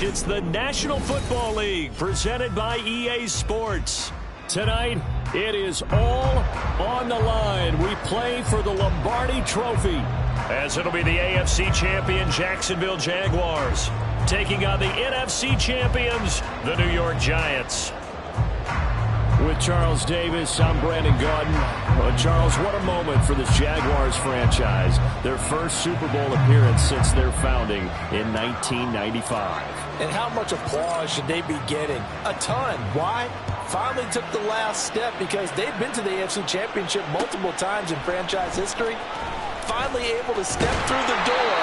It's the National Football League presented by EA Sports. Tonight, it is all on the line. We play for the Lombardi Trophy, as it'll be the AFC champion Jacksonville Jaguars taking on the NFC champions, the New York Giants. With Charles Davis, I'm Brandon Gaudin. Charles, what a moment for this Jaguars franchise. Their first Super Bowl appearance since their founding in 1995. And how much applause should they be getting? A ton. Why? Finally took the last step because they've been to the AFC Championship multiple times in franchise history. Finally able to step through the door,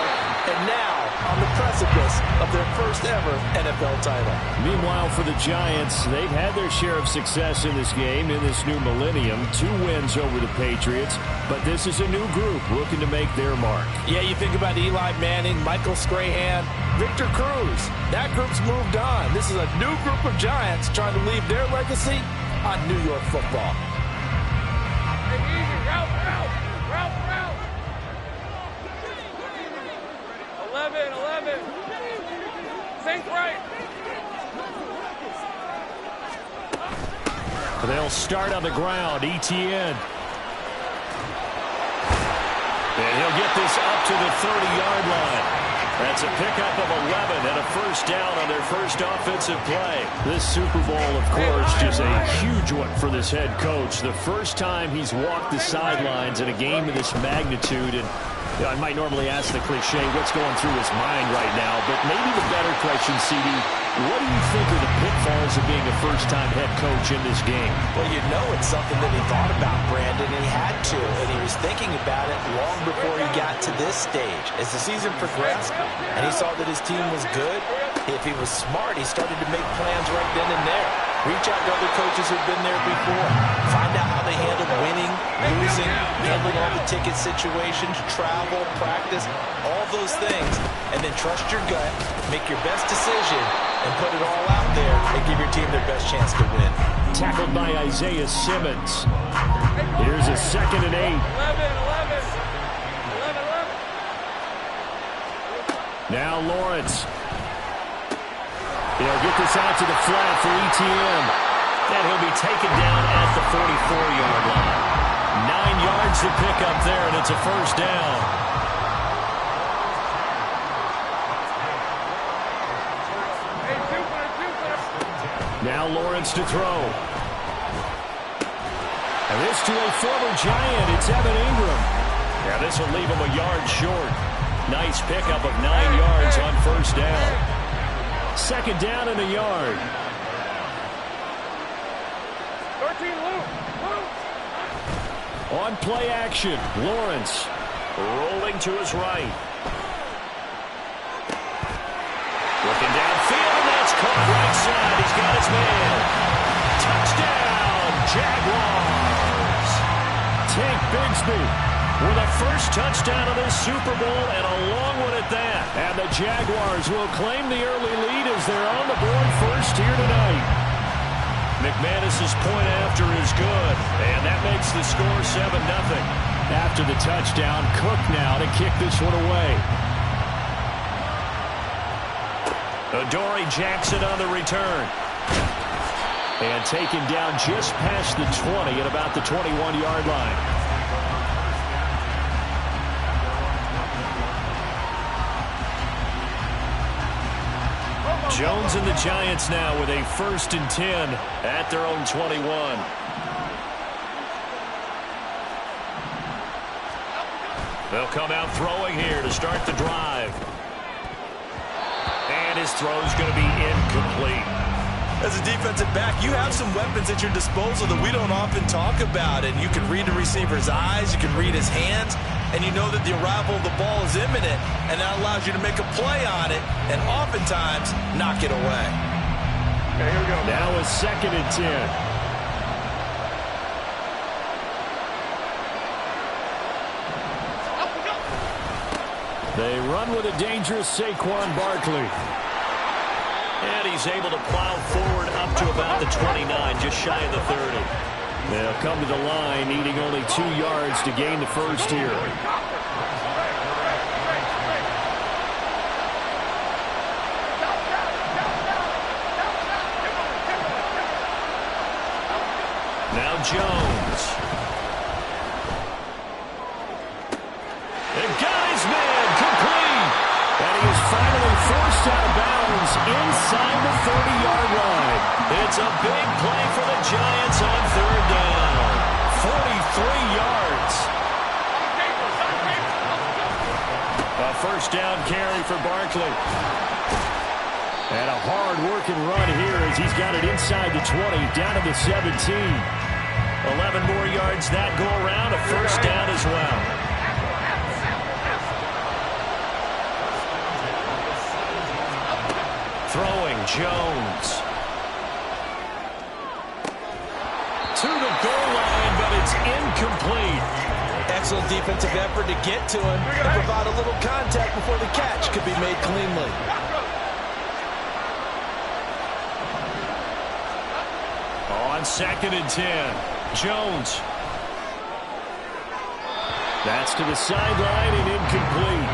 and now on the precipice of their first ever NFL title. Meanwhile, for the Giants, they've had their share of success in this game, in this new millennium. 2 wins over the Patriots, but this is a new group looking to make their mark. Yeah, you think about Eli Manning, Michael Strahan, Victor Cruz. That group's moved on. This is a new group of Giants trying to leave their legacy on New York football. Hey, easy, route. 11. Think right. They'll start on the ground. Etienne. And he'll get this up to the 30-yard line. That's a pickup of 11 and a first down on their first offensive play. This Super Bowl, of course, just a huge one for this head coach. The first time he's walked the sidelines in a game of this magnitude. And I might normally ask the cliche, what's going through his mind right now? But maybe the better question, CD, what do you think are the pitfalls of being a first-time head coach in this game? Well, you know it's something that he thought about, Brandon, and he had to. And he was thinking about it long before he got to this stage. As the season progressed and he saw that his team was good, if he was smart, he started to make plans right then and there. Reach out to other coaches who've been there before. Find out how they handled winning, losing, handling all the ticket situations, travel, practice, all those things. And then trust your gut, make your best decision, and put it all out there and give your team their best chance to win. Tackled by Isaiah Simmons. Here's a 2nd and 8. 11. Now Lawrence. He'll get this out to the flat for Etienne. And he'll be taken down at the 44-yard line. 9 yards to pick up there, and it's a first down. Now Lawrence to throw. And this to a former Giant. It's Evan Ingram. Yeah, this will leave him a yard short. Nice pickup of 9 yards on first down. 2nd down and a yard. 13, Luke. On play action, Lawrence rolling to his right. Looking downfield, and that's caught right side. He's got his man. Touchdown, Jaguars. Tank Bigsby with a first touchdown of this Super Bowl, and a long one at that. And the Jaguars will claim the early lead as they're on the board first here tonight. McManus's point after is good, and that makes the score 7-0. After the touchdown, Cook now to kick this one away. Adoree Jackson on the return. And taken down just past the 20 at about the 21-yard line. Jones and the Giants now with a 1st and 10 at their own 21. They'll come out throwing here to start the drive. And his throw's going to be incomplete. As a defensive back, you have some weapons at your disposal that we don't often talk about. And you can read the receiver's eyes, you can read his hands, and you know that the arrival of the ball is imminent, and that allows you to make a play on it and oftentimes knock it away. Okay, here we go. Now a 2nd and 10. They run with a dangerous Saquon Barkley. And he's able to plow forward up to about the 29, just shy of the 30. They'll come to the line, needing only 2 yards to gain the first here. Now Jones. And got his man complete. And he is finally forced out of bounds inside the 30-yard line. It's a big play for the Giants on 3rd down. 43 yards. A 1st down carry for Barkley. And a hard-working run here as he's got it inside the 20, down to the 17. 11 more yards that go around, a 1st down as well. Throwing, Jones. To the goal line, but it's incomplete. Excellent defensive effort to get to him and provide a little contact before the catch could be made cleanly. On 2nd and 10, Jones. That's to the sideline and incomplete.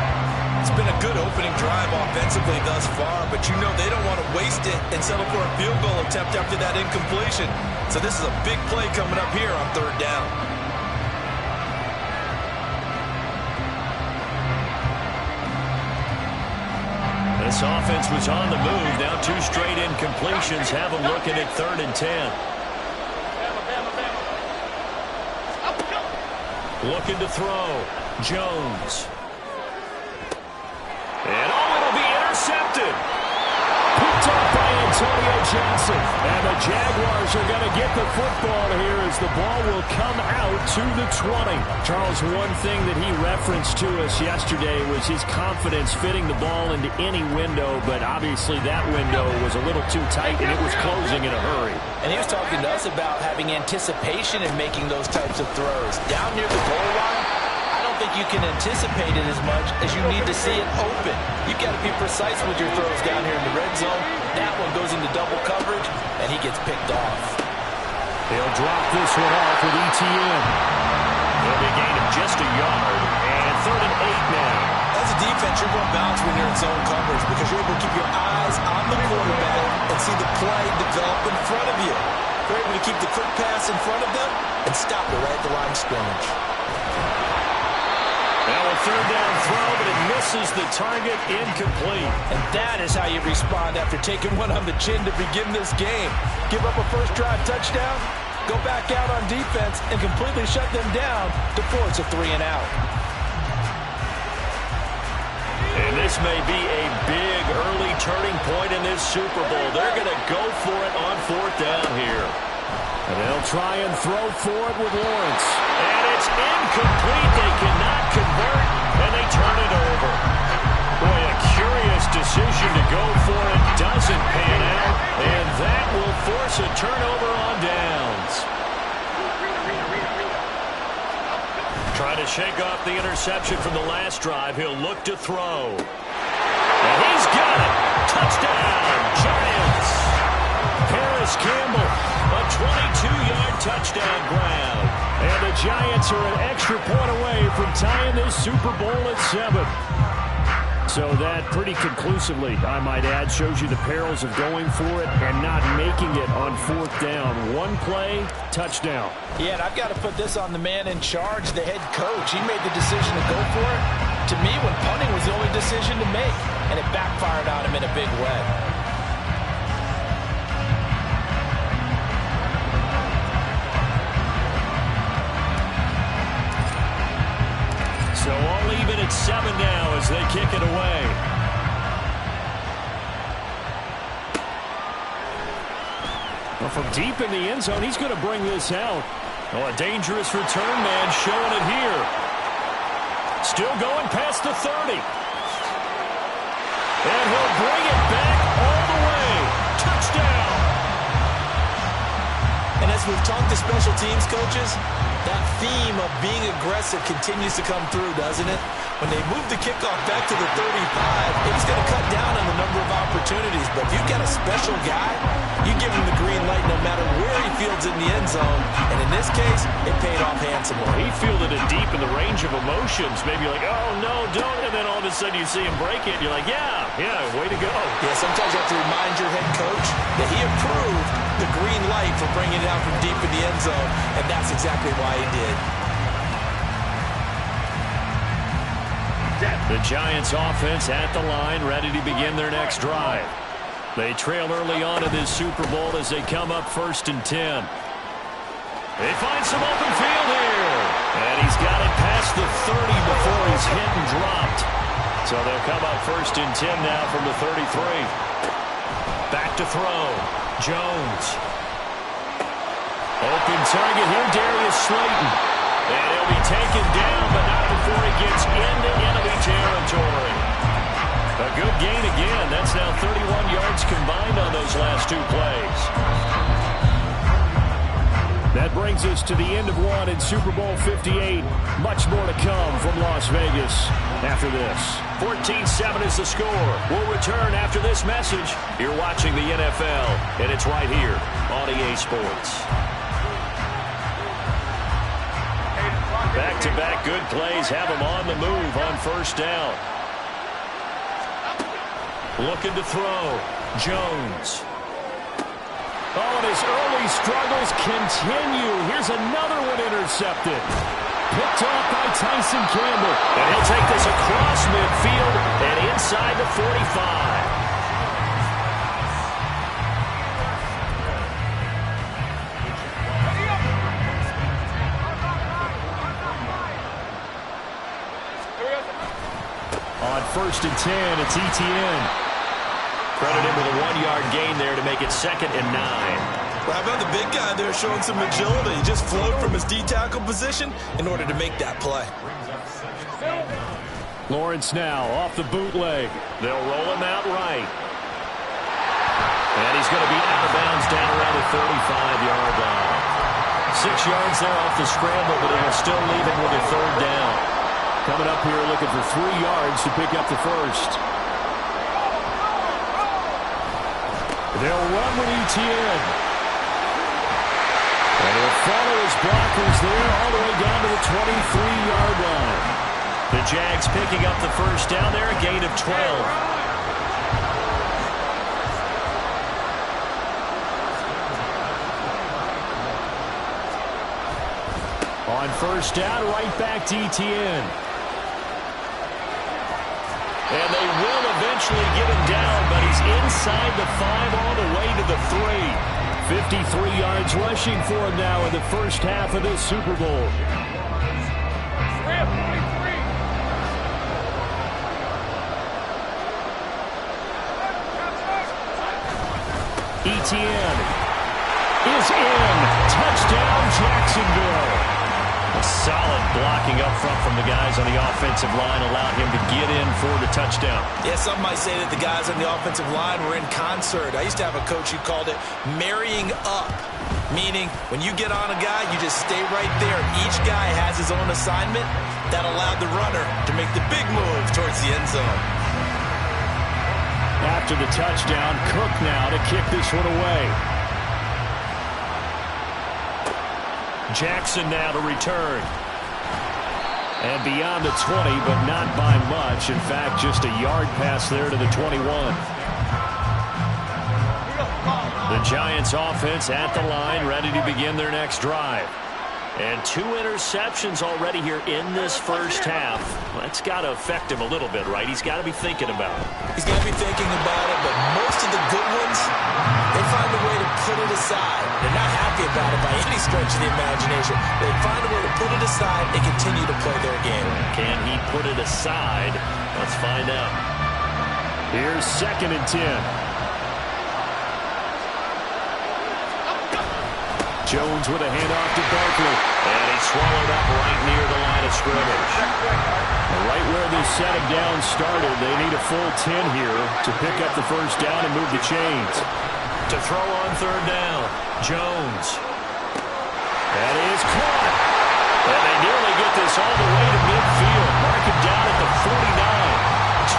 It's been a good opening drive offensively thus far, but you know they don't want to waste it and settle for a field goal attempt after that incompletion. So this is a big play coming up here on 3rd down. This offense was on the move. Now 2 straight incompletions. Have them looking at 3rd and 10. Looking to throw. Jones. And it'll be intercepted. Picked up by Antonio Johnson. And the Jaguars are going to get the football here as the ball will come out to the 20. Charles, one thing that he referenced to us yesterday was his confidence fitting the ball into any window, but obviously that window was a little too tight and it was closing in a hurry. And he was talking to us about having anticipation in making those types of throws. Down near the goal line, I don't think you can anticipate it as much as you need to see it open. You've got to be precise with your throws down here in the red zone. That one goes into double coverage, and he gets picked off. He'll drop this one off with ETN. He'll be gained of just a yard, and 3rd and 8 now. As a defense, you're going to bounce when you're in zone coverage because you're able to keep your eyes on the quarterback and see the play develop in front of you. You're able to keep the quick pass in front of them and stop it right at the line of scrimmage. Now a 3rd down throw, but it misses the target, incomplete. And that is how you respond after taking one on the chin to begin this game. Give up a first drive touchdown, go back out on defense, and completely shut them down to force a 3 and out. And this may be a big early turning point in this Super Bowl. They're going to go for it on 4th down here. And they'll try and throw for it with Lawrence. And it's incomplete. They cannot convert, and they turn it over. Boy, a curious decision to go for it. Doesn't pan out, and that will force a turnover on downs. Trying to shake off the interception from the last drive. He'll look to throw. And he's got it. Touchdown, Giants. Harris Campbell, a 22-yard touchdown grab. And the Giants are an extra point away from tying this Super Bowl at 7. So So that pretty conclusively, I might add, shows you the perils of going for it and not making it on fourth down. One play, touchdown. Yeah, and I've got to put this on the man in charge, the head coach. He made the decision to go for it. To me, when punting was the only decision to make, and it backfired on him in a big way. So all even at 7 now as they kick it away. Well, from deep in the end zone, he's going to bring this out. Oh, a dangerous return man showing it here. Still going past the 30. And he'll bring it back all the way. Touchdown. And as we've talked to special teams coaches, that theme of being aggressive continues to come through, doesn't it? When they move the kickoff back to the 35, it's going to cut down on the number of opportunities. But if you've got a special guy, you give him the green light no matter where he fields in the end zone. And in this case, it paid off handsomely. He fielded it deep in the range of emotions. Maybe you're like, oh, no, don't. And then all of a sudden you see him break it. And you're like, yeah, way to go. Yeah, sometimes you have to remind your head coach that he approved the green light for bringing it out from deep in the end zone. And that's exactly why he did. The Giants offense at the line, ready to begin their next drive. They trail early on in this Super Bowl as they come up 1st and 10. They find some open field here. And he's got it past the 30 before he's hit and dropped. So they'll come up 1st and 10 now from the 33. Back to throw. Jones. Open target here, Darius Slayton. And he'll be taken down, but not before he gets into enemy territory. A good gain again. That's now 31 yards combined on those last 2 plays. That brings us to the end of one in Super Bowl 58. Much more to come from Las Vegas after this. 14-7 is the score. We'll return after this message. You're watching the NFL, and it's right here on EA Sports. Back-to-back good plays have him on the move on 1st down. Looking to throw. Jones. Oh, and his early struggles continue. Here's another one intercepted. Picked off by Tyson Campbell. And he'll take this across midfield and inside the 45. On 1st and 10, it's Etienne. Credit him with a 1-yard gain there to make it 2nd and 9. Well, how about the big guy there showing some agility? He just flowed from his D-tackle position in order to make that play. Lawrence now off the bootleg. They'll roll him out right. And he's going to be out of bounds down around the 35-yard line. 6 yards there off the scramble, but it'll still leave him with a 3rd down. Coming up here looking for 3 yards to pick up the 1st. They'll run with Etienne. And he'll follow his blockers there all the way down to the 23-yard line. The Jags picking up the 1st down there, a gain of 12. On 1st down, right back to Etienne. And they will eventually get him down, but he's inside the 5 all the way to the 3. 53 yards rushing for him now in the first half of this Super Bowl. Etienne is in. Touchdown, Jacksonville. A solid blocking up front from the guys on the offensive line allowed him to get in for the touchdown. Yeah, some might say that the guys on the offensive line were in concert. I used to have a coach who called it marrying up, meaning when you get on a guy, you just stay right there. Each guy has his own assignment that allowed the runner to make the big move towards the end zone. After the touchdown, Cook now to kick this one away. Jackson now to return. And beyond the 20, but not by much. In fact, just a yard pass there to the 21. The Giants offense at the line, ready to begin their next drive. And 2 interceptions already here in this first half. That's got to affect him a little bit, right? He's got to be thinking about it. He's got to be thinking about it, but most of the good ones, they find a way to put it aside. They're not happy about it by any stretch of the imagination. They find a way to put it aside and continue to play their game. Can he put it aside? Let's find out. Here's 2nd and 10. Jones with a handoff to Barkley. And he's swallowed up right near the line of scrimmage. Right where this set him down started, they need a full 10 here to pick up the first down and move the chains. To throw on 3rd down, Jones. That is caught. And they nearly get this all the way to midfield. Mark him down at the 49.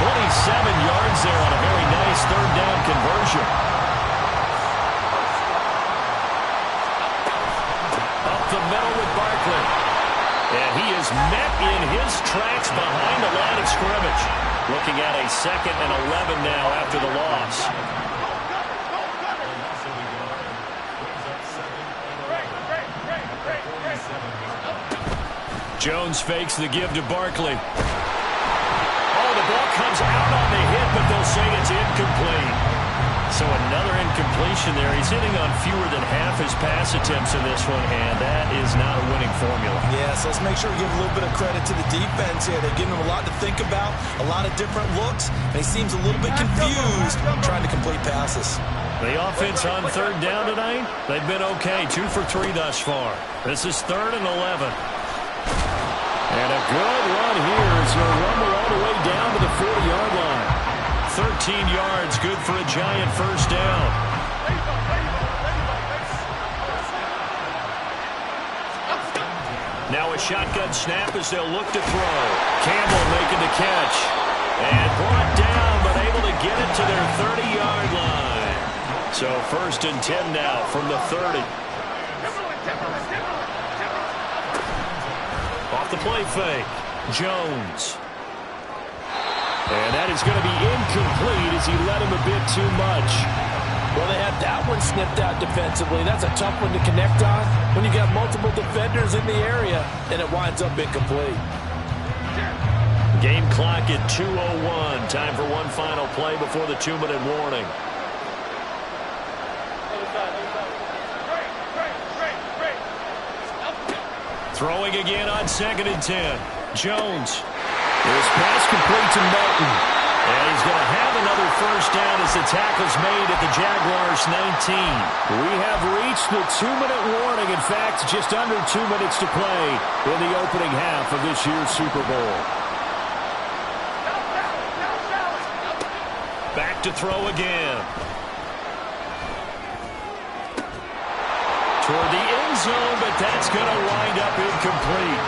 27 yards there on a very nice 3rd down conversion. The middle with Barkley. And he is met in his tracks behind the line of scrimmage. Looking at a 2nd and 11 now after the loss. Jones fakes the give to Barkley. Oh, the ball comes out on the hit, but they'll say it's incomplete. So another incompletion there. He's hitting on fewer than half his pass attempts in this one, and that is not a winning formula. Yeah, so let's make sure we give a little bit of credit to the defense here. They're giving him a lot to think about, a lot of different looks, and he seems a little bit confused trying to complete passes. The offense on 3rd down tonight, they've been okay. 2 for 3 thus far. This is 3rd and 11. And a good run here as he'll rumble all the way down to the 40-yard line. 13 yards, good for a Giant first down. Now a shotgun snap as they'll look to throw. Campbell making the catch. And brought down, but able to get it to their 30-yard line. So 1st and 10 now from the 30. Off the play fake, Jones. And that is going to be incomplete as he led him a bit too much. Well, they have that one snipped out defensively. That's a tough one to connect on when you got multiple defenders in the area, and it winds up incomplete. Game clock at 2:01. Time for one final play before the 2-minute warning. Throwing again on 2nd and 10. Jones. His pass complete to Melton. And he's going to have another first down as the tackle's made at the Jaguars' 19. We have reached the 2-minute warning. In fact, just under 2 minutes to play in the opening half of this year's Super Bowl. Back to throw again. Toward the end zone, but that's going to wind up incomplete.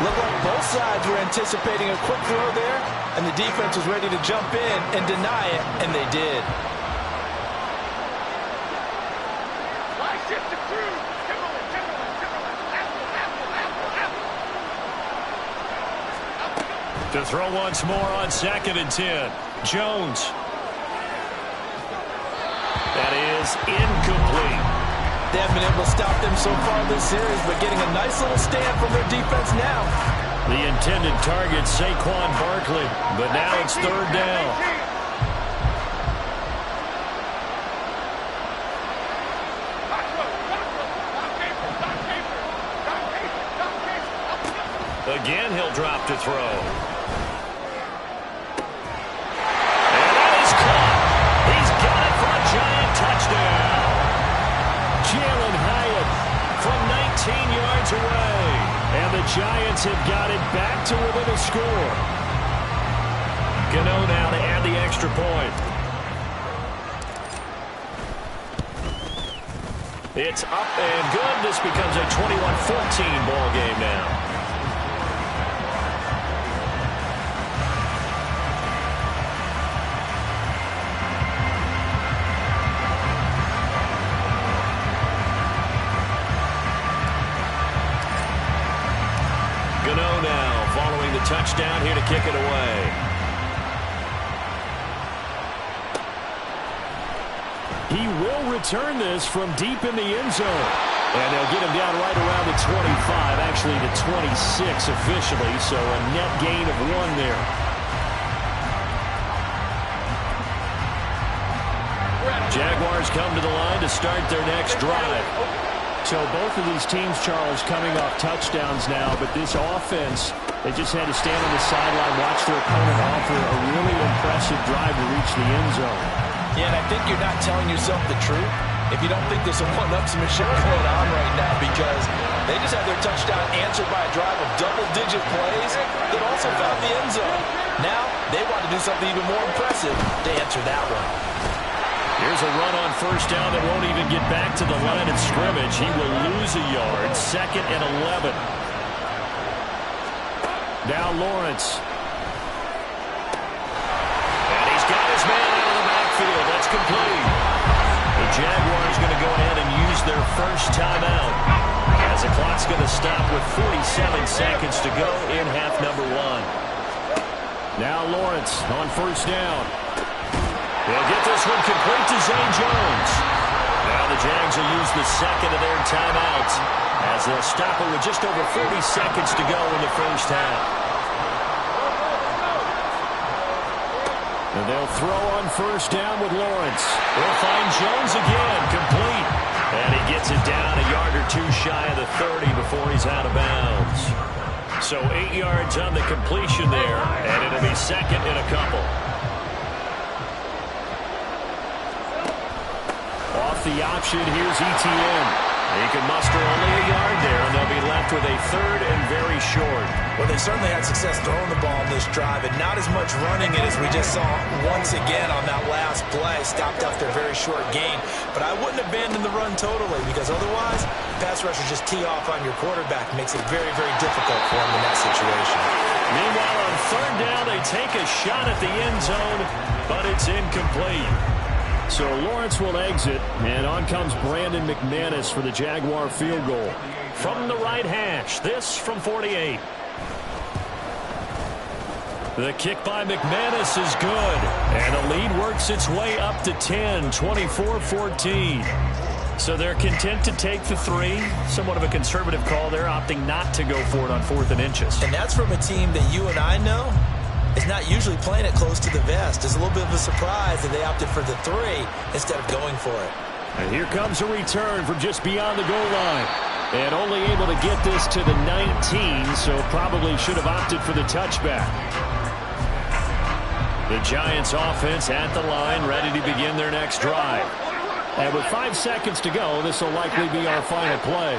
Looked like both sides were anticipating a quick throw there, and the defense was ready to jump in and deny it, and they did. To throw once more on 2nd and 10. Jones. That is incomplete. They haven't been able to stop them so far this series, but getting a nice little stand from their defense now. The intended target, Saquon Barkley, but now it's 3rd down. Again, he'll drop to throw. And that is caught. He's got it for a Giant touchdown. Jalen Hyatt from 19 yards away. And the Giants have got it back to within a score. Gano now to add the extra point. It's up and good. This becomes a 21-14 ball game now. touchdown here to kick it away. He will return this from deep in the end zone. And they'll get him down right around the 25, actually the 26 officially, so a net gain of 1 there. Jaguars come to the line to start their next drive. So both of these teams, Charles, coming off touchdowns now, but this offense, they just had to stand on the sideline, watch their opponent offer a really impressive drive to reach the end zone. Yeah, and I think you're not telling yourself the truth if you don't think there's a one-upsmanship going on right now, because they just had their touchdown answered by a drive of double-digit plays that also found the end zone. Now they want to do something even more impressive to answer that one. Here's a run on first down that won't even get back to the line of scrimmage. He will lose a yard. 2nd and 11. Now Lawrence. And he's got his man out of the backfield. That's complete. The Jaguars going to go ahead and use their first timeout, as the clock's going to stop with 47 seconds to go in half number 1. Now Lawrence on first down. They'll get this one complete to Zay Jones. Now the Jags will use the second of their timeouts, as they'll stop it with just over 40 seconds to go in the first half. And they'll throw on first down with Lawrence. They'll find Jones again, complete. And he gets it down a yard or 2 shy of the 30 before he's out of bounds. So 8 yards on the completion there, and it'll be 2nd and a couple. Off the option, here's Etienne. He can muster only a yard there, and they'll be left with a 3rd and very short. Well, they certainly had success throwing the ball in this drive, and not as much running it as we just saw once again on that last play. Stopped after a very short gain. But I wouldn't abandon the run totally, because otherwise, pass rushers just tee off on your quarterback. Makes it very, very difficult for him in that situation. Meanwhile, on 3rd down, they take a shot at the end zone, but it's incomplete. So Lawrence will exit, and on comes Brandon McManus for the Jaguar field goal. From the right hash, this from 48. The kick by McManus is good, and the lead works its way up to 10, 24-14. So they're content to take the 3. Somewhat of a conservative call there, opting not to go for it on 4th and inches. And that's from a team that you and I know is not usually playing it close to the vest. It's a little bit of a surprise that they opted for the 3 instead of going for it. And here comes a return from just beyond the goal line. And only able to get this to the 19, so probably should have opted for the touchback. The Giants offense at the line, ready to begin their next drive. And with 5 seconds to go, this will likely be our final play.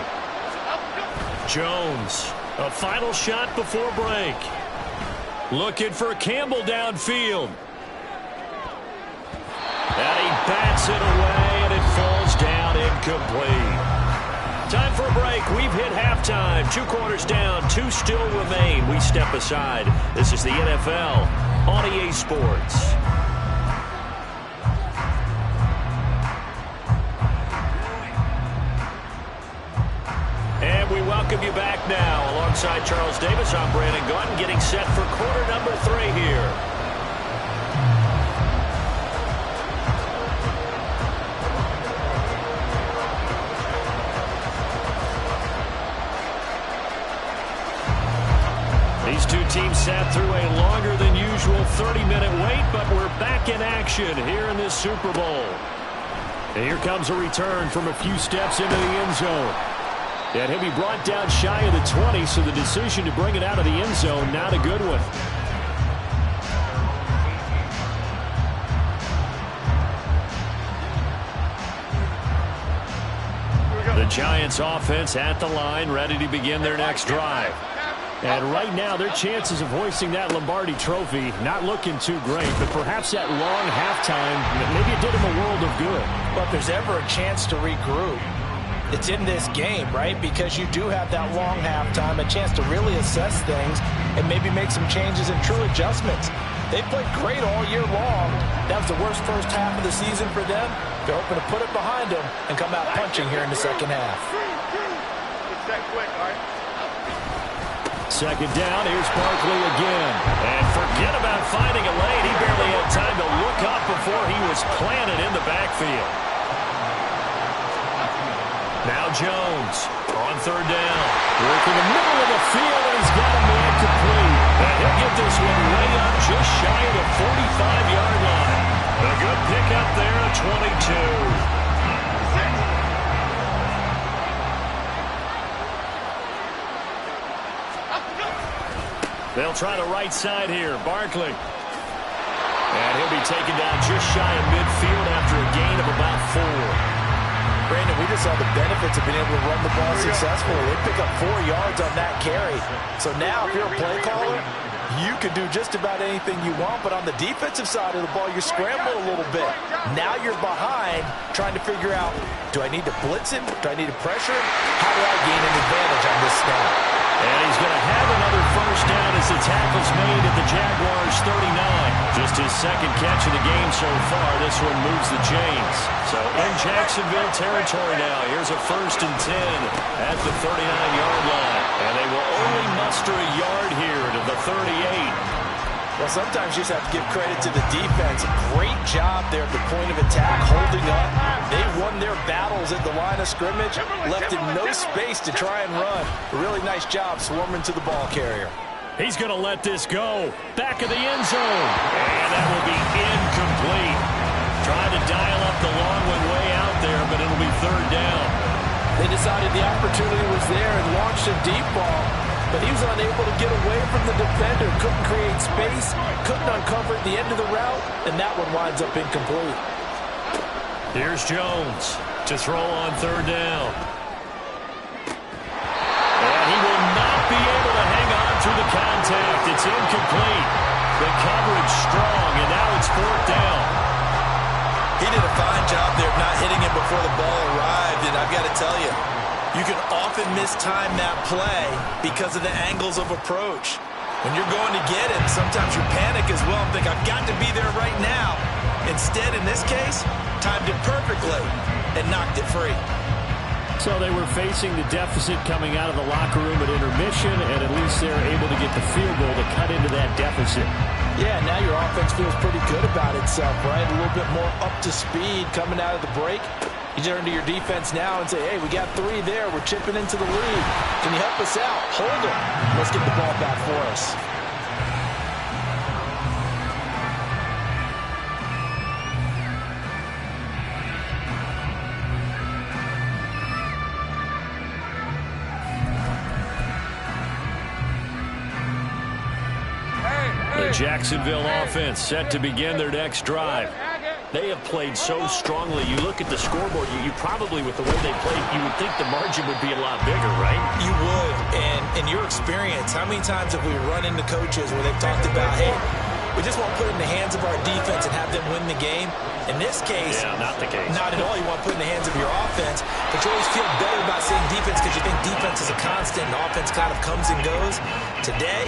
Jones, a final shot before break. Looking for Campbell downfield. And he bats it away, and it falls down incomplete. Time for a break. We've hit halftime. 2 quarters down, 2 still remain. We step aside. This is the NFL on EA Sports. And we welcome you back now. Alongside Charles Davis, I'm Brandon Gaudin, getting set for quarter number 3 here. These 2 teams sat through a longer than usual 30-minute wait, but we're back in action here in this Super Bowl. And here comes a return from a few steps into the end zone. And he'll be brought down shy of the 20, so the decision to bring it out of the end zone, not a good one. The Giants offense at the line, ready to begin their next drive. And right now, their chances of hoisting that Lombardi trophy not looking too great, but perhaps that long halftime, maybe it did them a world of good. But if there's ever a chance to regroup, it's in this game, right? Because you do have that long halftime, a chance to really assess things and maybe make some changes and true adjustments. They played great all year long. That was the worst first half of the season for them. They're hoping to put it behind them and come out punching here in the second half. Second down, here's Barkley again. And forget about finding a lane. He barely had time to look up before he was planted in the backfield. Now Jones on third down. Working the middle of the field, and he's got a man complete. And he'll get this one way up just shy of the 45-yard line. A good pickup there at 22. They'll try the right side here. Barkley. And he'll be taken down just shy of midfield after a gain of about 4. Brandon, we just saw the benefits of being able to run the ball successfully. They pick up 4 yards on that carry. So now, if you're a play caller, you can do just about anything you want. But on the defensive side of the ball, you scramble a little bit. Now you're behind, trying to figure out, do I need to blitz him? Do I need to pressure him? How do I gain an advantage on this snap? And he's going to have another first down as the tackle's made at the Jaguars' 39. Just his second catch of the game so far. This one moves the chains. So in Jacksonville territory now. Here's a 1st and 10 at the 39-yard line. And they will only muster a yard here to the 38. Well, sometimes you just have to give credit to the defense. Great job there at the point of attack, holding up. They won their battles at the line of scrimmage, left him no space to try and run. A really nice job swarming to the ball carrier. He's going to let this go. Back of the end zone. And that will be incomplete. Trying to dial up the long one way out there, but it'll be 3rd down. They decided the opportunity was there and launched a deep ball. But he was unable to get away from the defender, couldn't create space, couldn't uncover the end of the route, and that one winds up incomplete. Here's Jones to throw on 3rd down. And he will not be able to hang on through the contact. It's incomplete. The coverage strong, and now it's 4th down. He did a fine job there of not hitting him before the ball arrived, and I've got to tell you, you can often mistime that play because of the angles of approach. When you're going to get it, sometimes you panic as well and think, I've got to be there right now. Instead, in this case, timed it perfectly and knocked it free. So they were facing the deficit coming out of the locker room at intermission, and at least they're able to get the field goal to cut into that deficit. Yeah, now your offense feels pretty good about itself, right? A little bit more up to speed coming out of the break. You turn to your defense now and say, hey, we got 3 there. We're chipping into the lead. Can you help us out? Hold it. Let's get the ball back for us. The Jacksonville offense set to begin their next drive. They have played so strongly. You look at the scoreboard, you probably, with the way they played, you would think the margin would be a lot bigger, right? You would. And in your experience, how many times have we run into coaches where they've talked about, hey, we just want to put it in the hands of our defense and have them win the game? In this case, yeah, not the case. Not at all. You want to put it in the hands of your offense, but you always feel better about saying defense because you think defense is a constant and offense kind of comes and goes. Today,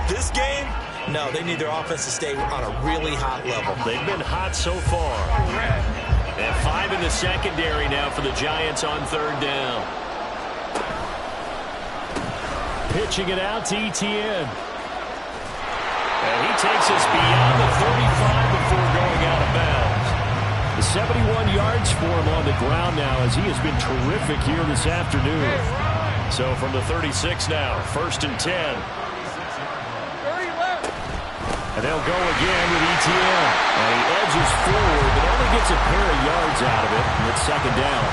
this game, no, they need their offense to stay on a really hot level. They've been hot so far. And 5 in the secondary now for the Giants on 3rd down. Pitching it out to Etienne. And he takes us beyond the 35 before going out of bounds. The 71 yards for him on the ground now as he has been terrific here this afternoon. So from the 36 now, 1st and 10. And they'll go again with Etienne. And he edges forward, but only gets a pair of yards out of it. And it's 2nd down.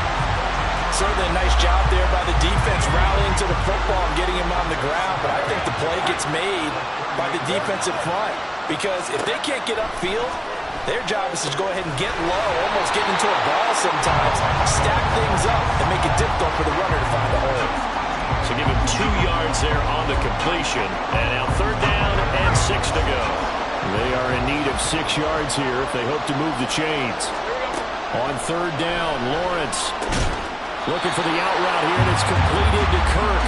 Certainly a nice job there by the defense rallying to the football and getting him on the ground. But I think the play gets made by the defensive front. Because if they can't get upfield, their job is to go ahead and get low, almost get into a ball sometimes, stack things up, and make it difficult for the runner to find a hole. So give him 2 yards there on the completion. And now 3rd down and 6 to go. They are in need of 6 yards here if they hope to move the chains. On 3rd down, Lawrence looking for the out route here, and it's completed to Kirk.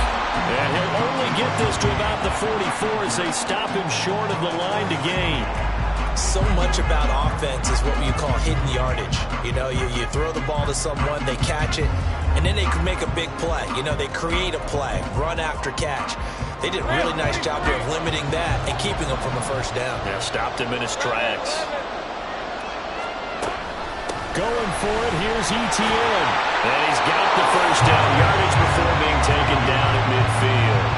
And he'll only get this to about the 44 as they stop him short of the line to gain. So much about offense is what you call hidden yardage. You know, you throw the ball to someone, they catch it, and then they can make a big play. You know, they create a play, run after catch. They did a really nice job there of limiting that and keeping him from a first down. Yeah, stopped him in his tracks. Going for it, here's Etienne. And he's got the first down yardage before being taken down at midfield.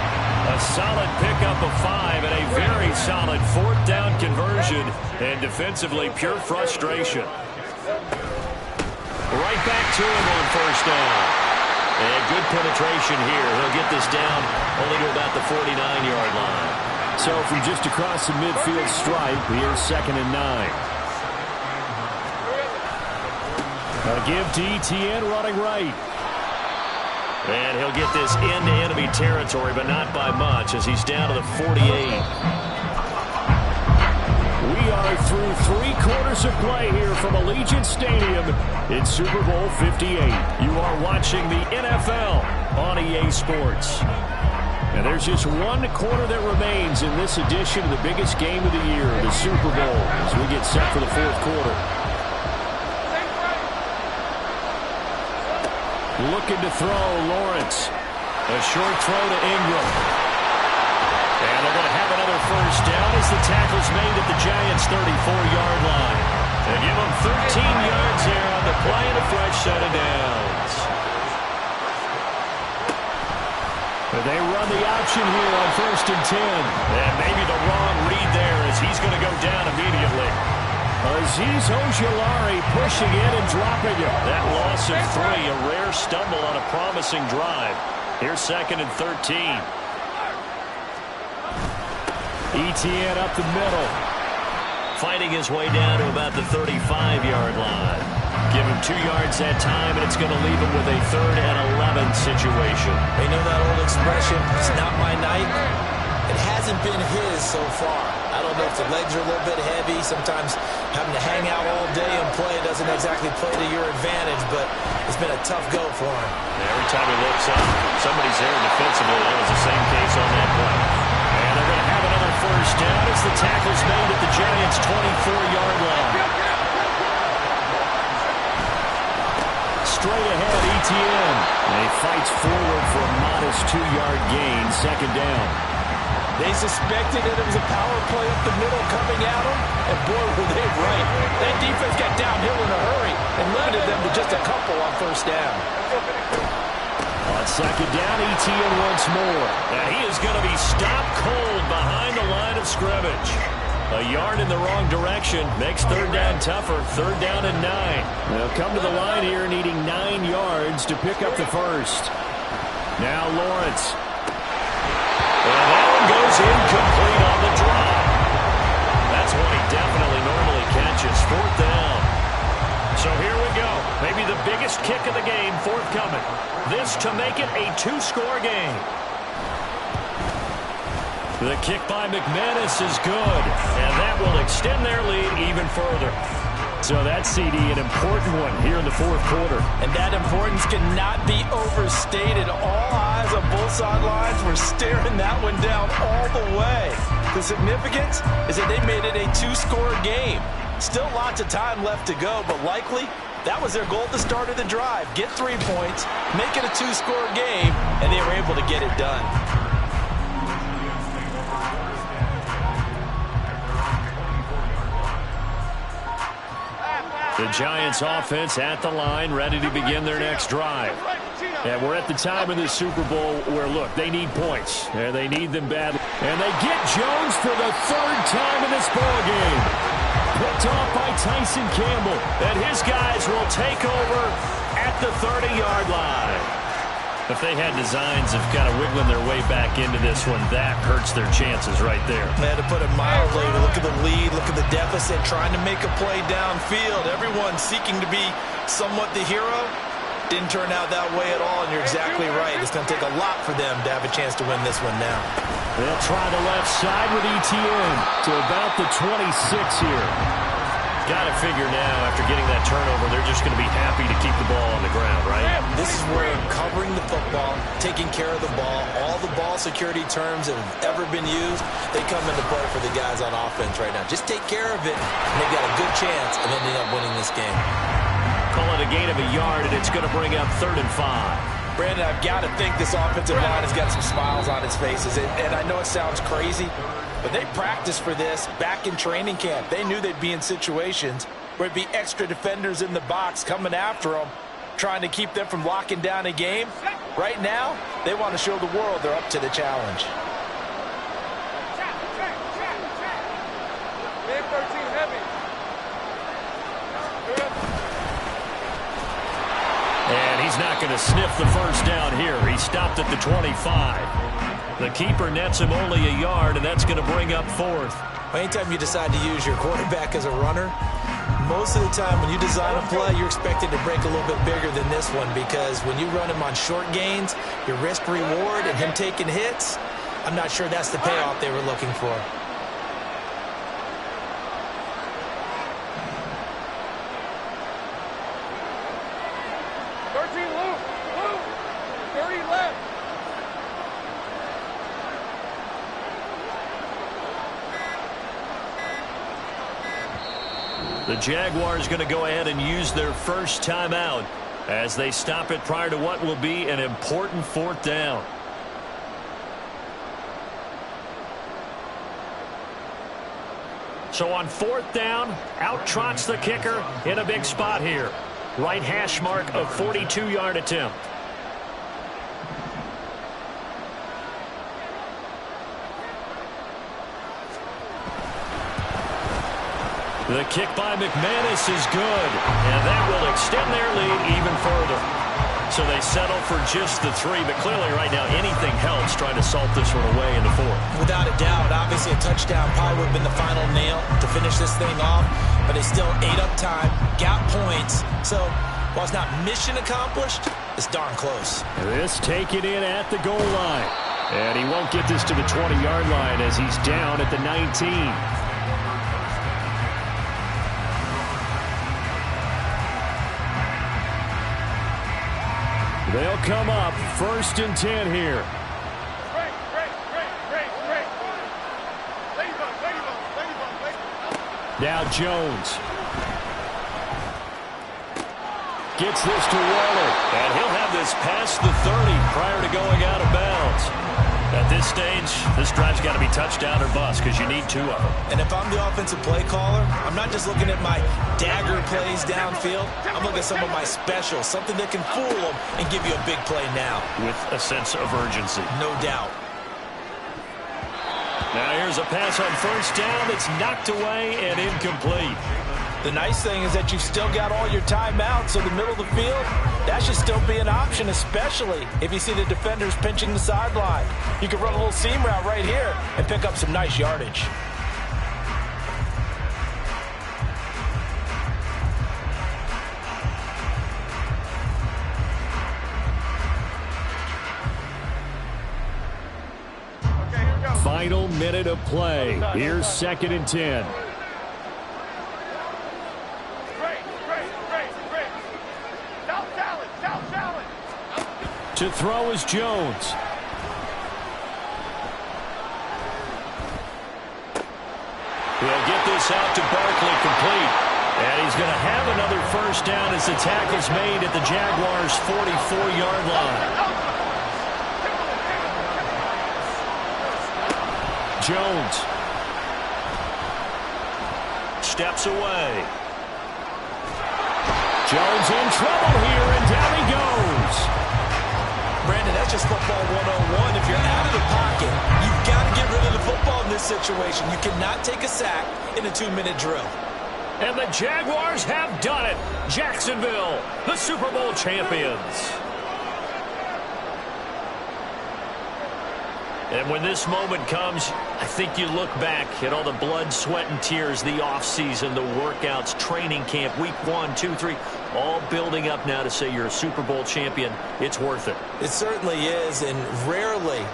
A solid pickup of 5 and a very solid 4th down conversion. And defensively, pure frustration. Right back to him on first down. And good penetration here. He'll get this down only to about the 49-yard line. So from just across the midfield stripe, here's 2nd and 9. A give to Etienne running right. And he'll get this into enemy territory, but not by much as he's down to the 48. We are through 3 quarters of play here from Allegiant Stadium in Super Bowl 58. You are watching the NFL on EA Sports. And there's just 1 quarter that remains in this edition of the biggest game of the year, the Super Bowl, as we get set for the 4th quarter. Looking to throw, Lawrence. A short throw to Ingram. And they're going to have another first down as the tackle's made at the Giants' 34-yard line. They give them 13 yards there on the play and a fresh set of downs. They run the option here on 1st and 10. And maybe the wrong read there as he's going to go down immediately. Azeez Ojulari pushing in and dropping it. That loss of 3, a rare stumble on a promising drive. Here's 2nd and 13. Etienne up the middle. Fighting his way down to about the 35-yard line. Give him 2 yards that time, and it's going to leave him with a 3rd and 11 situation. They know that old expression, it's not my night. It hasn't been his so far. I don't know if the legs are a little bit heavy. Sometimes having to hang out all day and play doesn't exactly play to your advantage, but it's been a tough go for him. Every time he looks up, somebody's there defensively. That was the same case on that play. And they're going to have another first down as the tackle's made at the Giants' 24-yard line. Straight ahead, Etienne. And he fights forward for a modest 2-yard gain, 2nd down. They suspected that it was a power play up the middle coming at them, and boy, were they right. That defense got downhill in a hurry and limited them to just a couple on first down. On 2nd down, Etienne once more. And he is going to be stopped cold behind the line of scrimmage. A yard in the wrong direction makes 3rd down tougher. 3rd down and 9. They'll come to the line here needing 9 yards to pick up the first. Now Lawrence. And that one goes incomplete on the drop. That's one he definitely normally catches. 4th down. So here we go. Maybe the biggest kick of the game forthcoming. This to make it a 2-score game. The kick by McManus is good, and that will extend their lead even further. So that, CD, an important one here in the 4th quarter. And that importance cannot be overstated. All eyes on both sidelines were staring that one down all the way. The significance is that they made it a 2-score game. Still lots of time left to go, but likely that was their goal at the start of the drive. Get 3 points, make it a 2-score game, and they were able to get it done. The Giants offense at the line, ready to begin their next drive. And we're at the time in the Super Bowl where, look, they need points. And they need them badly. And they get Jones for the 3rd time in this ball game. Picked off by Tyson Campbell. And his guys will take over at the 30-yard line. If they had designs of kind of wiggling their way back into this one, that hurts their chances right there. Man, to put it mildly, look at the lead, look at the deficit, trying to make a play downfield. Everyone seeking to be somewhat the hero. Didn't turn out that way at all, and you're exactly right. It's going to take a lot for them to have a chance to win this one now. They'll try the left side with Etienne to about the 26 here. Got to figure now, after getting that turnover, they're just going to be happy to keep the ball on the ground, right? This is where covering the football, taking care of the ball, all the ball security terms that have ever been used, they come into play for the guys on offense right now. Just take care of it, and they've got a good chance of ending up winning this game. Call it a gain of a yard, and it's going to bring up 3rd and 5. Brandon, I've got to think this offensive line has got some smiles on its faces. And I know it sounds crazy, but they practiced for this back in training camp. They knew they'd be in situations where it'd be extra defenders in the box coming after them, trying to keep them from locking down a game. Right now, they want to show the world they're up to the challenge. And he's not going to sniff the first down here. He stopped at the 25. The keeper nets him only a yard, and that's going to bring up fourth. Anytime you decide to use your quarterback as a runner, most of the time when you design a play, you're expected to break a little bit bigger than this one, because when you run him on short gains, your risk-reward and him taking hits, I'm not sure that's the payoff they were looking for. The Jaguars going to go ahead and use their first timeout as they stop it prior to what will be an important fourth down. So on fourth down, out trots the kicker in a big spot here. Right hash mark of 42-yard attempt. The kick by McManus is good, and that will extend their lead even further. So they settle for just the 3, but clearly right now anything helps trying to salt this one away in the fourth. Without a doubt, obviously a touchdown probably would have been the final nail to finish this thing off, but they still ate up time, got points. So while it's not mission accomplished, it's darn close. This taken in at the goal line, and he won't get this to the 20-yard line as he's down at the 19. They'll come up 1st and 10 here. Now Jones gets this to Waller, and he'll have this past the 30 prior to going out of bounds. At this stage, this drive's got to be touchdown or bust because you need 2 of them. And if I'm the offensive play caller, I'm not just looking at my dagger plays downfield. I'm looking at some of my specials, something that can fool them and give you a big play now. With a sense of urgency. No doubt. Now here's a pass on first down that's knocked away and incomplete. The nice thing is that you've still got all your timeouts, so the middle of the field, that should still be an option, especially if you see the defenders pinching the sideline. You can run a little seam route right here and pick up some nice yardage. Final minute of play. Here's 2nd and 10. To throw is Jones. He'll get this out to Barkley complete. And he's going to have another first down as the tackle's made at the Jaguars' 44-yard line. Jones steps away. Jones in trouble here, and down he goes. Brandon, that's just football 101. If you're out of the pocket, you've got to get rid of the football in this situation. You cannot take a sack in a 2-minute drill. And the Jaguars have done it. Jacksonville, the Super Bowl champions. And when this moment comes, I think you look back at all the blood, sweat, and tears, the offseason, the workouts, training camp, week 1, 2, 3, all building up now to say you're a Super Bowl champion. It's worth it. It certainly is, and rarely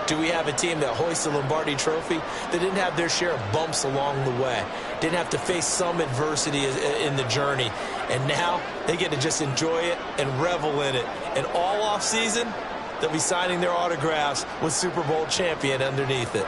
do we have a team that hoists the Lombardi Trophy that didn't have their share of bumps along the way, didn't have to face some adversity in the journey, and now they get to just enjoy it and revel in it. And all offseason, they'll be signing their autographs with Super Bowl champion underneath it.